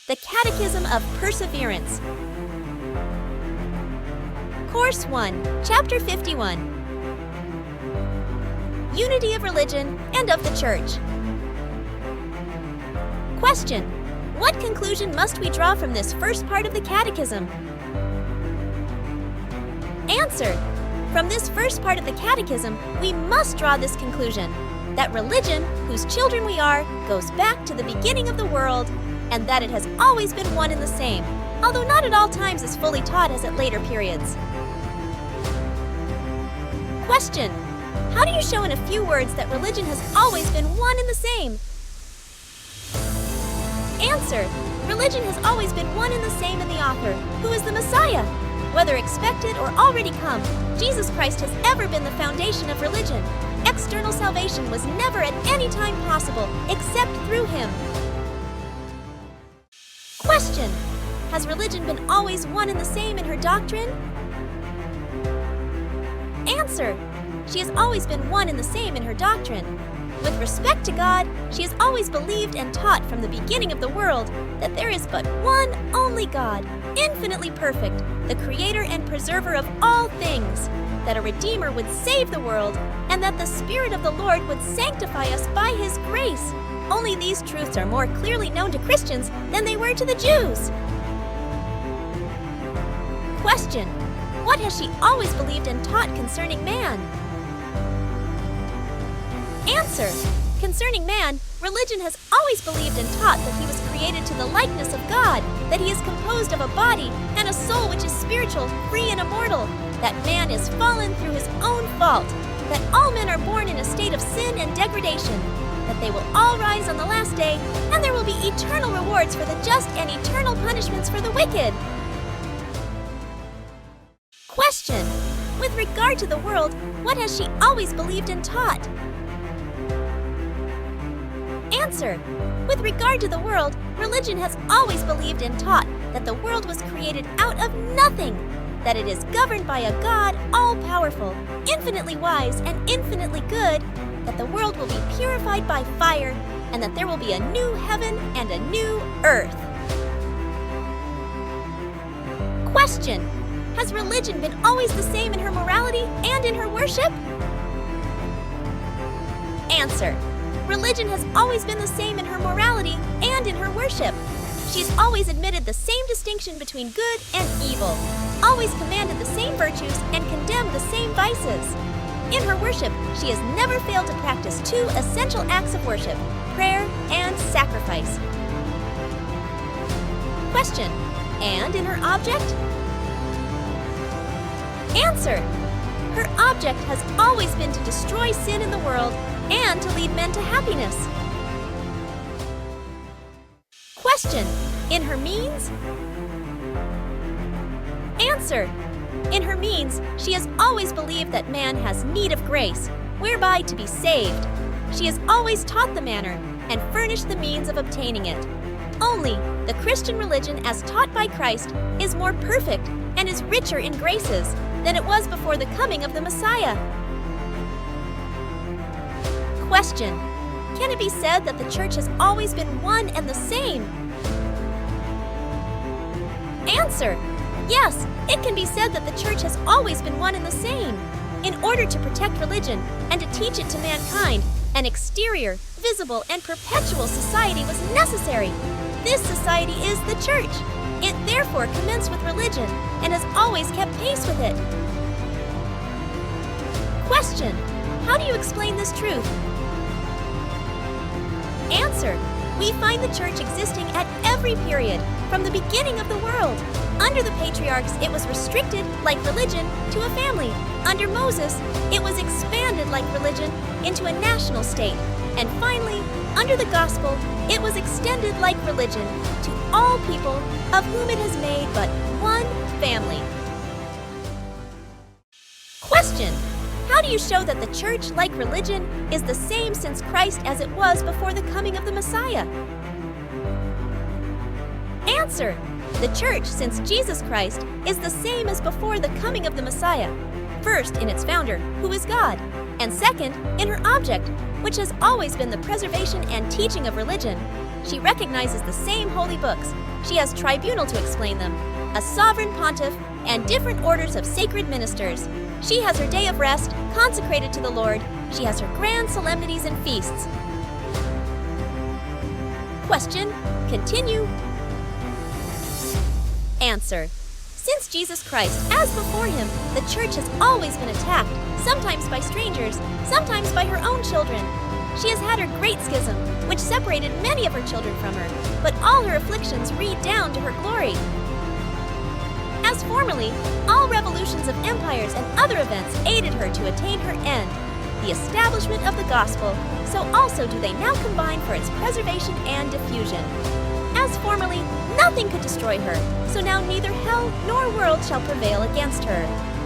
The Catechism of Perseverance. Course 1, Chapter 51. Unity of Religion and of the Church. Question: what conclusion must we draw from this first part of the Catechism? Answer: from this first part of the Catechism, we must draw this conclusion, that religion, whose children we are, goes back to the beginning of the world, and that it has always been one and the same, although not at all times as fully taught as at later periods. Question: how do you show in a few words that religion has always been one and the same? Answer: religion has always been one and the same in the author, who is the Messiah. Whether expected or already come, Jesus Christ has ever been the foundation of religion. External salvation was never at any time possible except through him. Question: has religion been always one and the same in her doctrine? Answer: she has always been one and the same in her doctrine. With respect to God, she has always believed and taught from the beginning of the world that there is but one only God, infinitely perfect, the creator and preserver of all things, that a Redeemer would save the world, and that the Spirit of the Lord would sanctify us by his grace. Only these truths are more clearly known to Christians than they were to the Jews. Question: what has she always believed and taught concerning man? Answer: concerning man, religion has always believed and taught that he was created to the likeness of God, that he is composed of a body and a soul which is spiritual, free and immortal, that man is fallen through his own fault, that all men are born in a state of sin and degradation, that they will all rise on the last day, and there will be eternal rewards for the just and eternal punishments for the wicked. Question: with regard to the world, what has she always believed and taught? Answer: with regard to the world, religion has always believed and taught that the world was created out of nothing, that it is governed by a God all-powerful, infinitely wise and infinitely good, that the world will be purified by fire, and that there will be a new heaven and a new earth. Question: has religion been always the same in her morality and in her worship? Answer: religion has always been the same in her morality and in her worship. She has always admitted the same distinction between good and evil, always commanded the same virtues, and condemned the same vices. In her worship, she has never failed to practice two essential acts of worship: prayer and sacrifice. Question: and in her object? Answer: her object has always been to destroy sin in the world and to lead men to happiness. Question: in her means? Answer: in her means, she has always believed that man has need of grace, whereby to be saved. She has always taught the manner and furnished the means of obtaining it. Only the Christian religion as taught by Christ is more perfect and is richer in graces than it was before the coming of the Messiah. Question: can it be said that the Church has always been one and the same? Answer: yes, it can be said that the Church has always been one and the same. In order to protect religion and to teach it to mankind, an exterior, visible, and perpetual society was necessary. This society is the Church. It therefore commenced with religion and has always kept pace with it. Question: how do you explain this truth? Answer: we find the Church existing at every period, from the beginning of the world. Under the patriarchs, it was restricted, like religion, to a family. Under Moses, it was expanded, like religion, into a national state. And finally, under the gospel, it was extended, like religion, to all people, of whom it has made but one family. Question: how do you show that the Church, like religion, is the same since Christ as it was before the coming of the Messiah? Answer: the Church, since Jesus Christ, is the same as before the coming of the Messiah. First, in its founder, who is God, and second, in her object, which has always been the preservation and teaching of religion. She recognizes the same holy books. She has tribunal to explain them, a sovereign pontiff, and different orders of sacred ministers. She has her day of rest, consecrated to the Lord. She has her grand solemnities and feasts. Question. Continue. Answer. Since Jesus Christ, as before him, the Church has always been attacked, sometimes by strangers, sometimes by her own children. She has had her great schism, which separated many of her children from her, but all her afflictions read down to her glory. As formerly, all revolutions of empires and other events aided her to attain her end, the establishment of the gospel, so also do they now combine for its preservation and diffusion. As formerly, nothing could destroy her, so now neither hell nor world shall prevail against her.